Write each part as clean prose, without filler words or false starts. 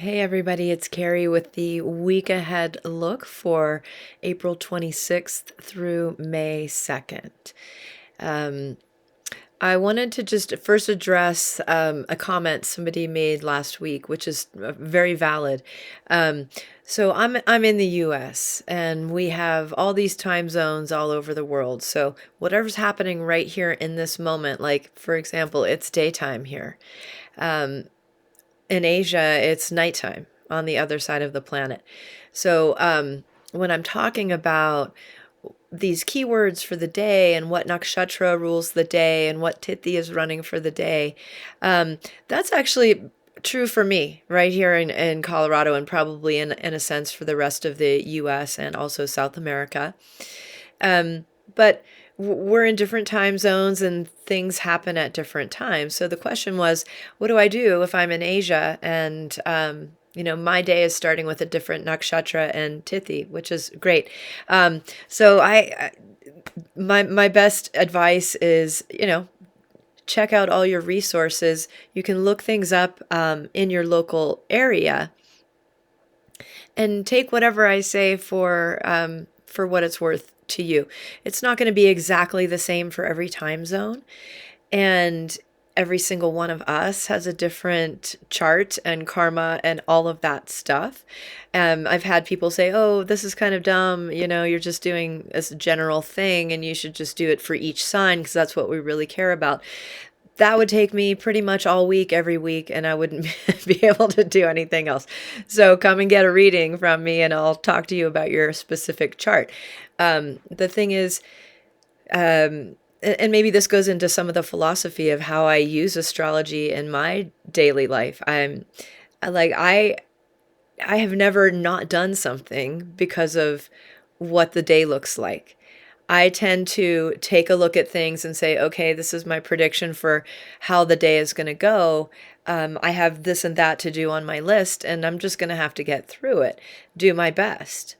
Hey everybody, it's Kerry with the week ahead look for April 26th through May 2nd. Um, I wanted to just first address a comment somebody made last week, which is very valid. Um, so I'm in the U.S. and we have all these time zones all over the world. So whatever's happening right here in this moment, like for example, it's daytime here. Um, in Asia, it's nighttime on the other side of the planet. So when I'm talking about these keywords for the day and what nakshatra rules the day and what tithi is running for the day, that's actually true for me right here in Colorado and probably in a sense for the rest of the US and also South America. But we're in different time zones and things happen at different times. So the question was, what do I do if I'm in Asia and my day is starting with a different nakshatra and tithi, which is great. So my best advice is, check out all your resources. You can look things up in your local area and take whatever I say for what it's worth to you. It's not going to be exactly the same for every time zone, and every single one of us has a different chart and karma and all of that stuff. I've had people say, "Oh, this is kind of dumb. You're just doing this general thing, and you should just do it for each sign because that's what we really care about." That would take me pretty much all week, every week, and I wouldn't be able to do anything else. So come and get a reading from me, and I'll talk to you about your specific chart. The thing is, and maybe this goes into some of the philosophy of how I use astrology in my daily life. I have never not done something because of what the day looks like. I tend to take a look at things and say, okay, this is my prediction for how the day is going to go. I have this and that to do on my list, and I'm just going to have to get through it, do my best.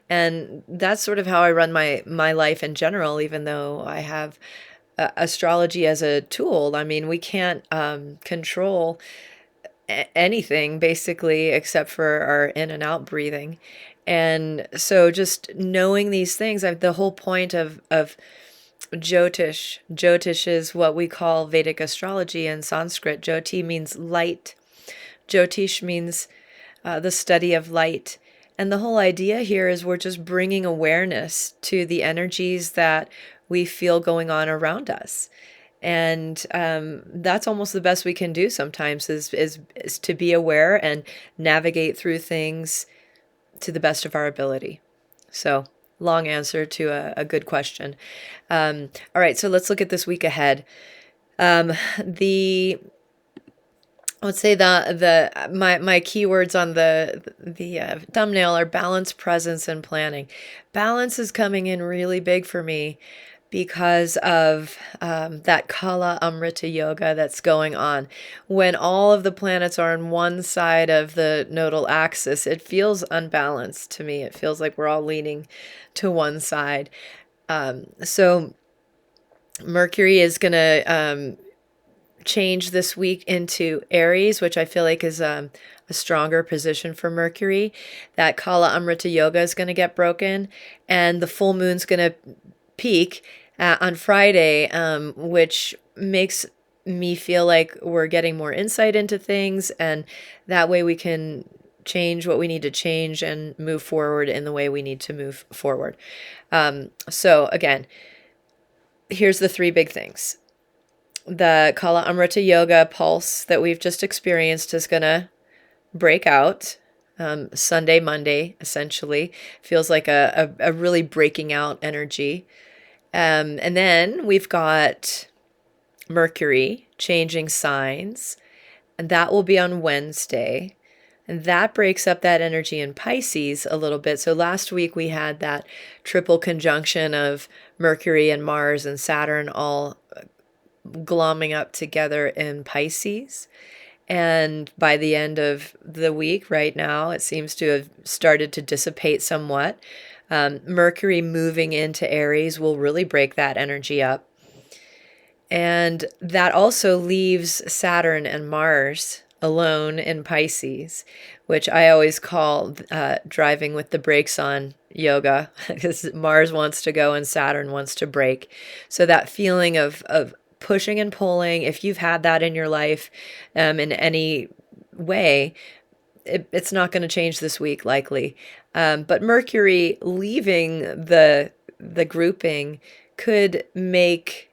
And that's sort of how I run my life in general, even though I have astrology as a tool. I mean, we can't control anything basically except for our in and out breathing. And so just knowing these things, the whole point of Jyotish is what we call Vedic astrology in Sanskrit. Jyoti means light. Jyotish means the study of light. And the whole idea here is we're just bringing awareness to the energies that we feel going on around us. And that's almost the best we can do sometimes is to be aware and navigate through things to the best of our ability. So, long answer to a good question. All right, so let's look at this week ahead. The Let's say my keywords on the thumbnail are balance, presence, and planning. Balance is coming in really big for me because of that Kala Amrita Yoga that's going on. When all of the planets are on one side of the nodal axis, it feels unbalanced to me. It feels like we're all leaning to one side. So Mercury is going to change this week into Aries, which I feel like is a stronger position for Mercury. That Kala Amrita Yoga is going to get broken, and the full moon's going to peak on Friday, which makes me feel like we're getting more insight into things, and that way we can change what we need to change and move forward in the way we need to move forward. So again, here's the three big things. The Kala Amrita Yoga pulse that we've just experienced is going to break out Sunday, Monday, essentially. Feels like a really breaking out energy. And then we've got Mercury changing signs, and that will be on Wednesday. And that breaks up that energy in Pisces a little bit. So last week we had that triple conjunction of Mercury and Mars and Saturn all glomming up together in Pisces. And by the end of the week, right now, it seems to have started to dissipate somewhat. Mercury moving into Aries will really break that energy up. And that also leaves Saturn and Mars alone in Pisces, which I always call driving with the brakes on yoga, because Mars wants to go and Saturn wants to brake. So that feeling of pushing and pulling, if you've had that in your life in any way, it's not going to change this week, likely. But Mercury leaving the grouping could make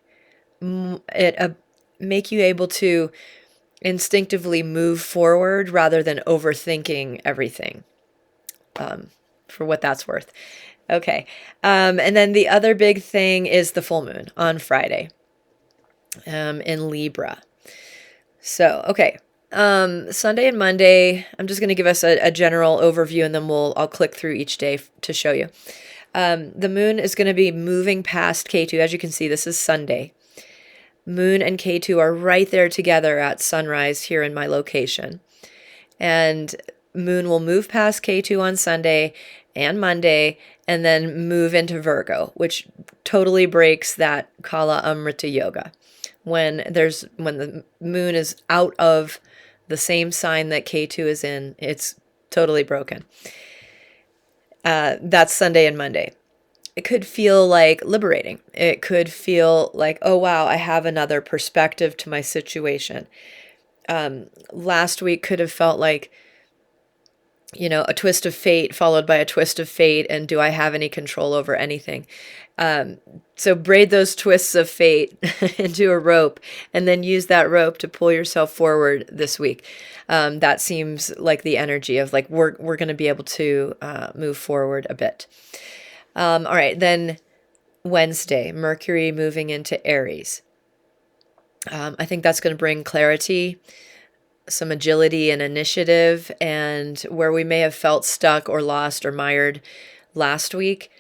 make you able to instinctively move forward rather than overthinking everything, for what that's worth. Okay. And then the other big thing is the full moon on Friday in Libra. So, okay. Sunday and Monday, I'm just going to give us a general overview, and then I'll click through each day to show you. The moon is going to be moving past Ketu. As you can see, this is Sunday. Moon and Ketu are right there together at sunrise here in my location. And moon will move past Ketu on Sunday and Monday, and then move into Virgo, which totally breaks that Kala Amrita Yoga. When the moon is out of the same sign that Ketu is in, it's totally broken. That's Sunday and Monday. It could feel like liberating. It could feel like, oh, wow, I have another perspective to my situation. Last week could have felt like, a twist of fate followed by a twist of fate. And do I have any control over anything? So braid those twists of fate into a rope, and then use that rope to pull yourself forward this week. That seems like the energy of like, we're going to be able to move forward a bit. All right, then Wednesday, Mercury moving into Aries. I think that's going to bring clarity, some agility and initiative, and where we may have felt stuck or lost or mired last week.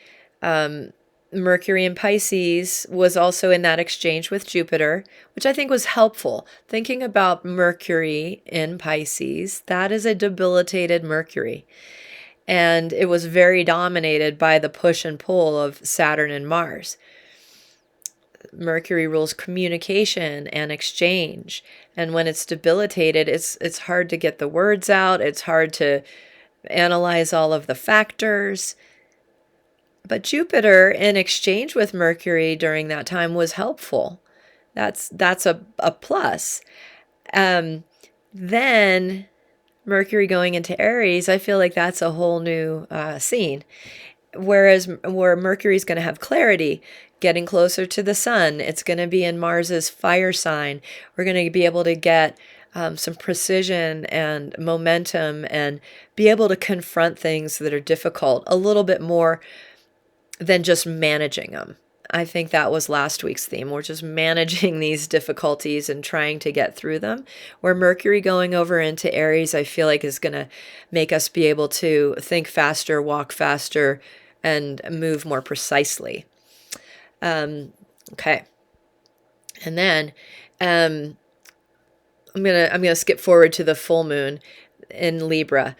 Mercury in Pisces was also in that exchange with Jupiter, which I think was helpful. Thinking about Mercury in Pisces, that is a debilitated Mercury. And it was very dominated by the push and pull of Saturn and Mars. Mercury rules communication and exchange. And when it's debilitated, it's hard to get the words out. It's hard to analyze all of the factors. But Jupiter in exchange with Mercury during that time was helpful. That's a plus. Then Mercury going into Aries, I feel like that's a whole new scene. Where Mercury's going to have clarity, getting closer to the sun, it's going to be in Mars's fire sign. We're going to be able to get some precision and momentum and be able to confront things that are difficult a little bit more than just managing them. I think that was last week's theme. We're just managing these difficulties and trying to get through them. Where Mercury going over into Aries, I feel like is going to make us be able to think faster, walk faster, and move more precisely. Okay. And then I'm gonna skip forward to the full moon in Libra.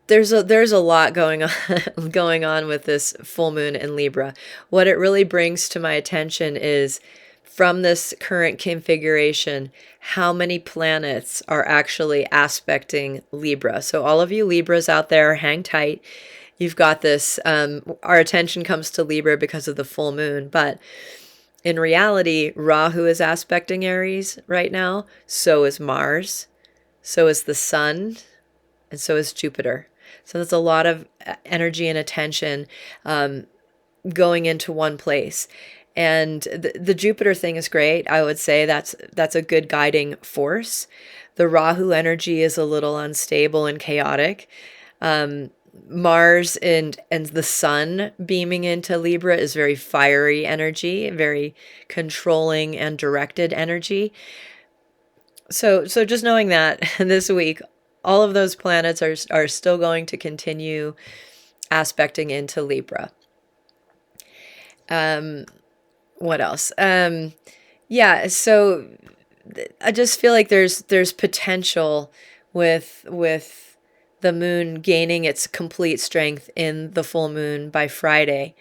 There's a lot going on with this full moon in Libra. What it really brings to my attention is, from this current configuration, how many planets are actually aspecting Libra. So all of you Libras out there, hang tight. You've got this. Our attention comes to Libra because of the full moon, but in reality, Rahu is aspecting Aries right now. So is Mars. So is the sun. And so is Jupiter. So there's a lot of energy and attention going into one place. And the Jupiter thing is great. I would say that's a good guiding force. The Rahu energy is a little unstable and chaotic. Mars and the sun beaming into Libra is very fiery energy, very controlling and directed energy. So just knowing that this week, all of those planets are still going to continue aspecting into Libra. What else? Yeah, so I just feel like there's potential with the moon gaining its complete strength in the full moon by Friday.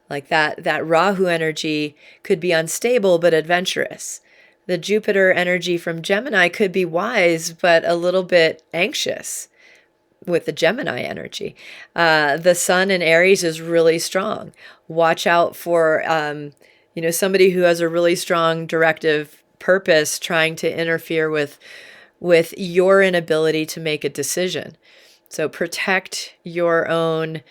Like that Rahu energy could be unstable but adventurous. The Jupiter energy from Gemini could be wise, but a little bit anxious with the Gemini energy. The sun in Aries is really strong. Watch out for, somebody who has a really strong directive purpose trying to interfere with your inability to make a decision. So protect your own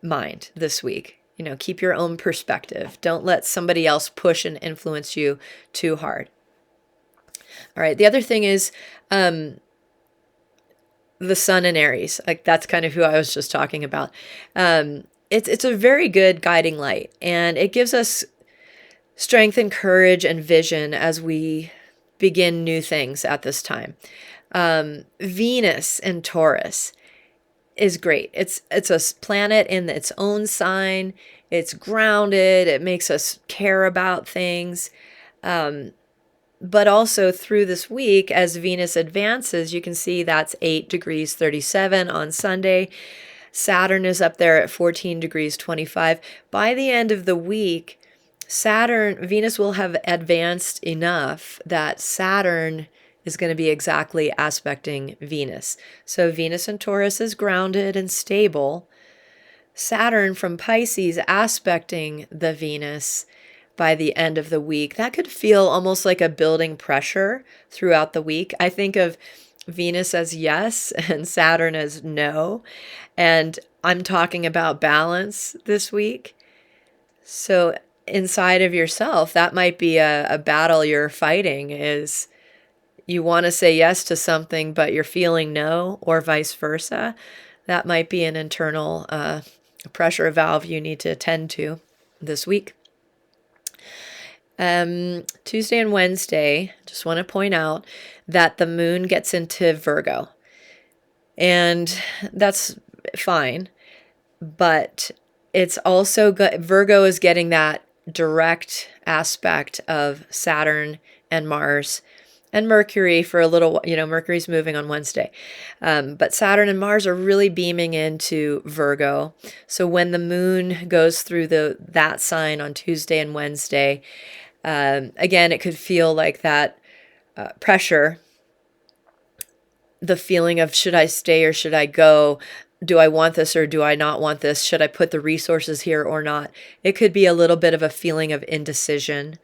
mind this week. Keep your own perspective. Don't let somebody else push and influence you too hard. All right. The other thing is the sun in Aries. Like, that's kind of who I was just talking about. It's a very good guiding light, and it gives us strength and courage and vision as we begin new things at this time. Venus in Taurus is great. It's a planet in its own sign. It's grounded. It makes us care about things. But also through this week, as Venus advances, you can see that's 8 degrees 37 on Sunday. Saturn is up there at 14 degrees 25. By the end of the week, Venus will have advanced enough that Saturn is going to be exactly aspecting Venus. So Venus in Taurus is grounded and stable. Saturn from Pisces aspecting the Venus by the end of the week. That could feel almost like a building pressure throughout the week. I think of Venus as yes and Saturn as no. And I'm talking about balance this week. So inside of yourself, that might be a battle you're fighting, is you want to say yes to something, but you're feeling no, or vice versa. That might be an internal pressure valve you need to attend to this week. Tuesday and Wednesday, just want to point out that the moon gets into Virgo. And that's fine. But it's also good. Virgo is getting that direct aspect of Saturn and Mars and Mercury for a little, Mercury's moving on Wednesday. But Saturn and Mars are really beaming into Virgo. So when the moon goes through that sign on Tuesday and Wednesday, again, it could feel like that pressure, the feeling of, should I stay or should I go? Do I want this or do I not want this? Should I put the resources here or not? It could be a little bit of a feeling of indecision.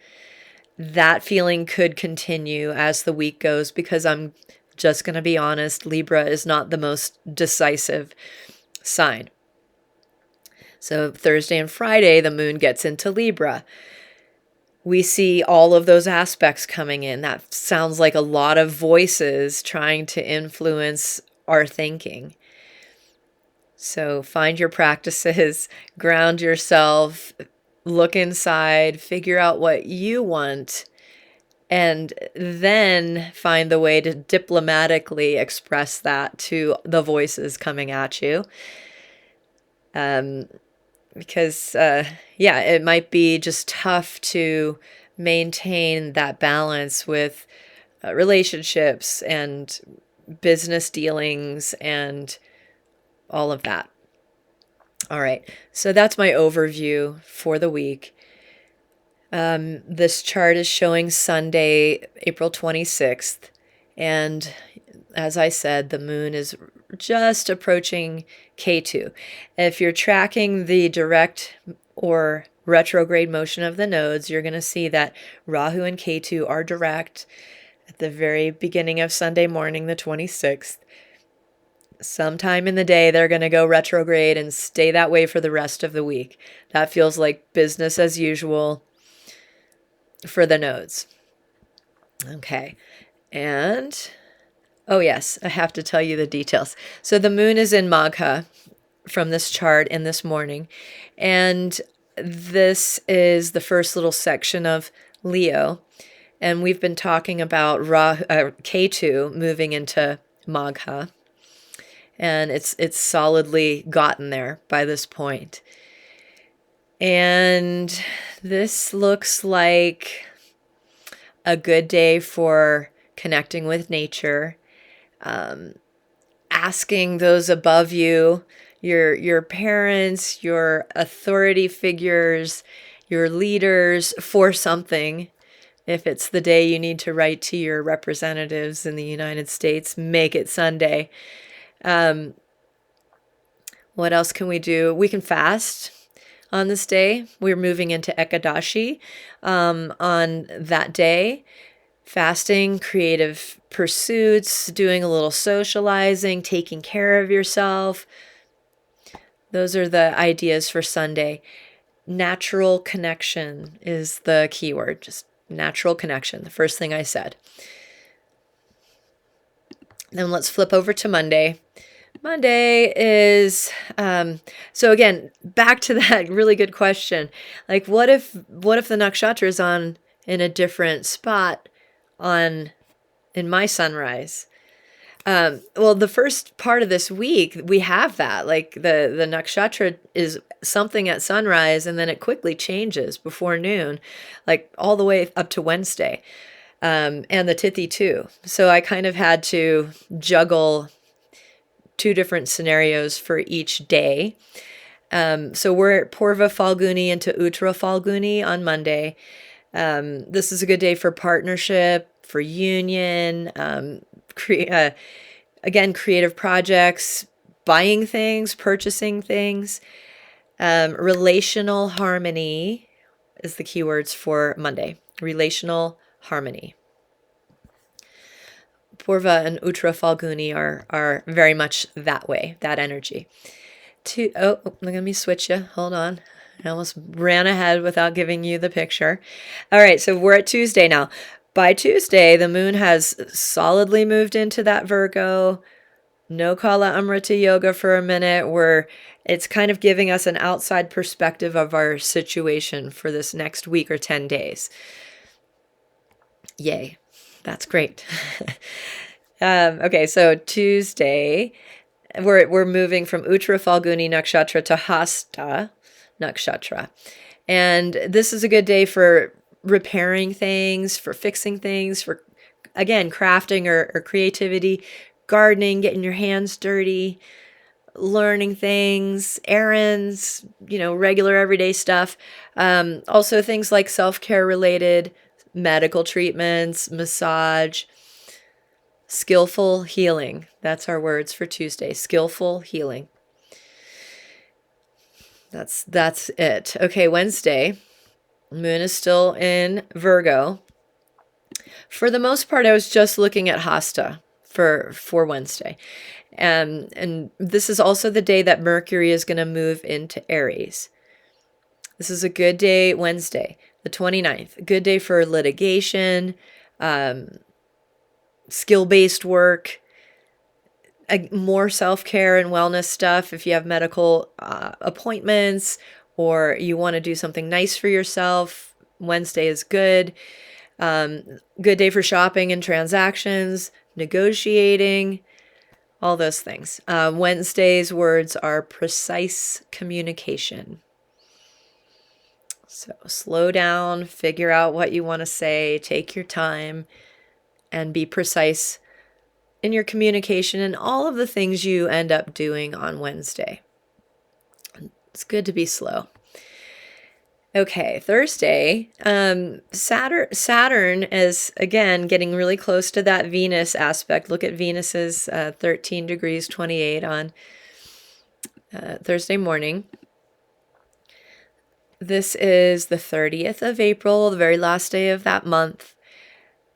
That feeling could continue as the week goes, because I'm just going to be honest, Libra is not the most decisive sign. So Thursday and Friday, the moon gets into Libra. We see all of those aspects coming in. That sounds like a lot of voices trying to influence our thinking. So find your practices, ground yourself, look inside, figure out what you want, and then find the way to diplomatically express that to the voices coming at you. Because, it might be just tough to maintain that balance with relationships and business dealings and all of that. All right, so that's my overview for the week. This chart is showing Sunday, April 26th. And as I said, the moon is just approaching Ketu. If you're tracking the direct or retrograde motion of the nodes, you're going to see that Rahu and Ketu are direct at the very beginning of Sunday morning, the 26th. Sometime in the day, they're going to go retrograde and stay that way for the rest of the week. That feels like business as usual for the nodes. Okay. And, oh yes, I have to tell you the details. So the moon is in Magha from this chart in this morning. And this is the first little section of Leo. And we've been talking about Ketu moving into Magha. And it's solidly gotten there by this point. And this looks like a good day for connecting with nature, asking those above you, your parents, your authority figures, your leaders for something. If it's the day you need to write to your representatives in the United States, make it Sunday. What else can we do? We can fast on this day. We're moving into Ekadashi on that day. Fasting, creative pursuits, doing a little socializing, taking care of yourself. Those are the ideas for Sunday. Natural connection is the key word, just natural connection, the first thing I said. Then let's flip over to Monday. Monday is, so again, back to that really good question. Like, what if the nakshatra is on in a different spot in my sunrise? Well, the first part of this week, we have that. Like the nakshatra is something at sunrise, and then it quickly changes before noon, like all the way up to Wednesday, and the tithi too. So I kind of had to juggle two different scenarios for each day. So we're at Purva Falguni into Uttara Falguni on Monday. This is a good day for partnership, for union, again, creative projects, buying things, purchasing things. Relational harmony is the keywords for Monday. Relational harmony. Purva and Uttara Falguni are very much that way, that energy. Let me switch you. Hold on. I almost ran ahead without giving you the picture. All right, so we're at Tuesday now. By Tuesday, the moon has solidly moved into that Virgo. No Kala Amrita Yoga for a minute, where it's kind of giving us an outside perspective of our situation for this next week or 10 days. Yay. That's great. Okay, so Tuesday, we're moving from Uttara Falguni Nakshatra to Hasta Nakshatra. And this is a good day for repairing things, for fixing things, for, again, crafting or creativity, gardening, getting your hands dirty, learning things, errands, regular everyday stuff. Also things like self-care related, medical treatments, massage, skillful healing. That's our words for Tuesday. Skillful healing. That's it. Okay, Wednesday, moon is still in Virgo. For the most part, I was just looking at Hasta for Wednesday. And this is also the day that Mercury is going to move into Aries. This is a good day, Wednesday, the 29th. Good day for litigation, skill-based work, more self-care and wellness stuff. If you have medical appointments or you want to do something nice for yourself, Wednesday is good. Good day for shopping and transactions, negotiating, all those things. Wednesday's words are precise communication. So slow down, figure out what you want to say, take your time, and be precise in your communication and all of the things you end up doing on Wednesday. It's good to be slow. Okay, Thursday, Saturn is, again, getting really close to that Venus aspect. Look at Venus's 13 degrees 28 on Thursday morning. This is the 30th of April, the very last day of that month.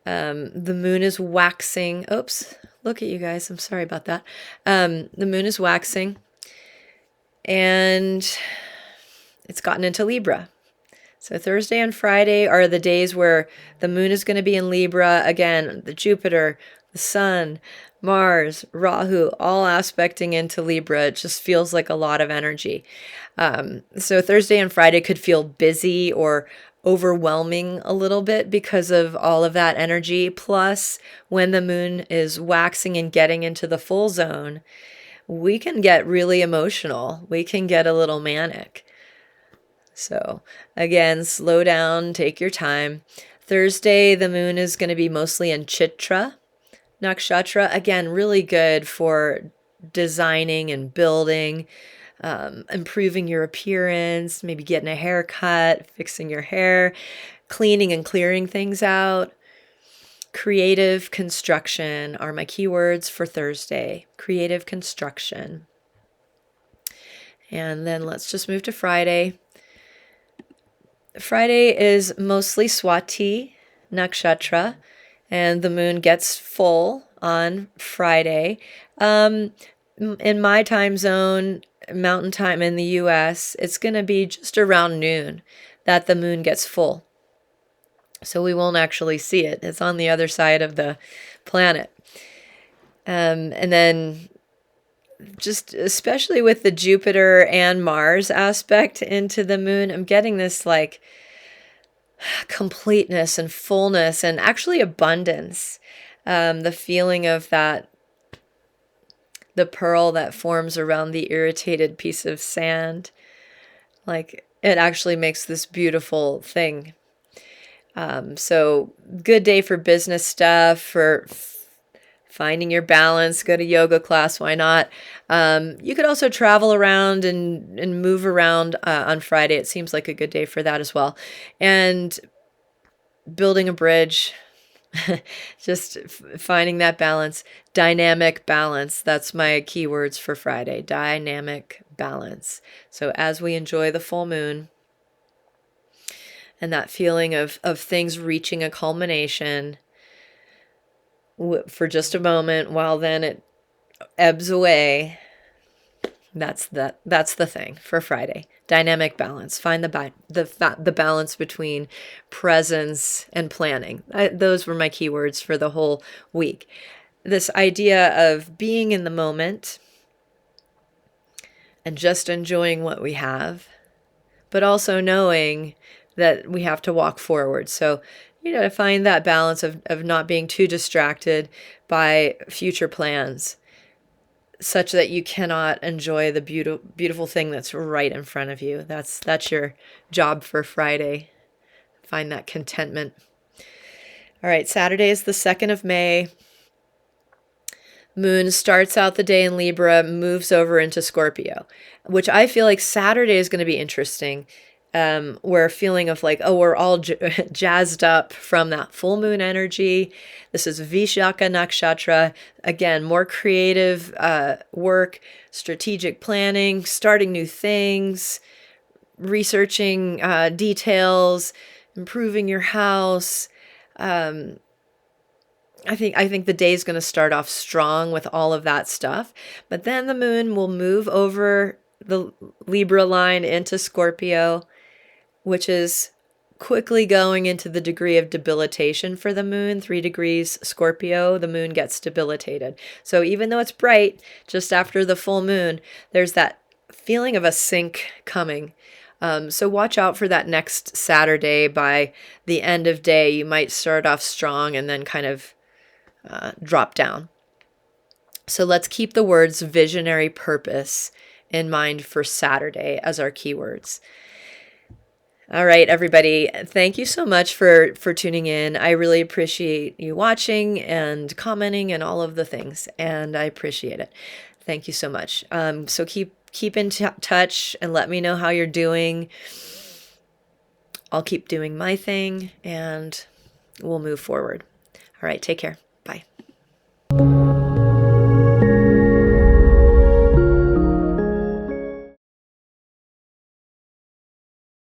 The moon is waxing. Oops, look at you guys. I'm sorry about that. The moon is waxing, and it's gotten into Libra. So Thursday and Friday are the days where the moon is going to be in Libra. Again, the Jupiter, the Sun, Mars, Rahu, all aspecting into Libra. It just feels like a lot of energy. So Thursday and Friday could feel busy or overwhelming a little bit because of all of that energy. Plus, when the moon is waxing and getting into the full zone, we can get really emotional. We can get a little manic. So again, slow down, take your time. Thursday, the moon is going to be mostly in Chitra Nakshatra. Again, really good for designing and building, improving your appearance, maybe getting a haircut, fixing your hair, cleaning and clearing things out. Creative construction are my keywords for Thursday. Creative construction. And then let's just move to Friday. Friday is mostly Swati Nakshatra, and the moon gets full on Friday. In my time zone, mountain time in the US, it's going to be just around noon that the moon gets full. So we won't actually see it. It's on the other side of the planet. And then just especially with the Jupiter and Mars aspect into the moon, I'm getting this like completeness and fullness and actually abundance. The feeling of that, the pearl that forms around the irritated piece of sand, like it actually makes this beautiful thing. So good day for business stuff, for finding your balance, go to yoga class, why not? You could also travel around and move around on Friday. It seems like a good day for that as well. And building a bridge, just finding that balance, dynamic balance. That's my keywords for Friday, dynamic balance. So as we enjoy the full moon and that feeling of things reaching a culmination for just a moment while then it ebbs away, that's the thing for Friday. Dynamic balance. Find the balance between presence and planning. Those were my keywords for the whole week. This idea of being in the moment and just enjoying what we have, but also knowing that we have to walk forward. So, to find that balance of not being too distracted by future plans, such that you cannot enjoy the beautiful thing that's right in front of you. That's your job for Friday. Find that contentment. All right, Saturday is the 2nd of May. Moon starts out the day in Libra, moves over into Scorpio, which I feel like Saturday is going to be interesting. We're a feeling of like, we're all jazzed up from that full moon energy. This is Vishaka Nakshatra. Again, more creative work, strategic planning, starting new things, researching details, improving your house. I think the day is going to start off strong with all of that stuff. But then the moon will move over the Libra line into Scorpio, which is quickly going into the degree of debilitation for the moon. 3 degrees Scorpio, the moon gets debilitated. So even though it's bright just after the full moon, there's that feeling of a sink coming. So watch out for that next Saturday. By the end of day, you might start off strong and then kind of drop down. So let's keep the words visionary purpose in mind for Saturday as our keywords. All right, everybody. Thank you so much for tuning in. I really appreciate you watching and commenting and all of the things, and I appreciate it. Thank you so much. So keep in touch and let me know how you're doing. I'll keep doing my thing, and we'll move forward. All right, take care. Bye.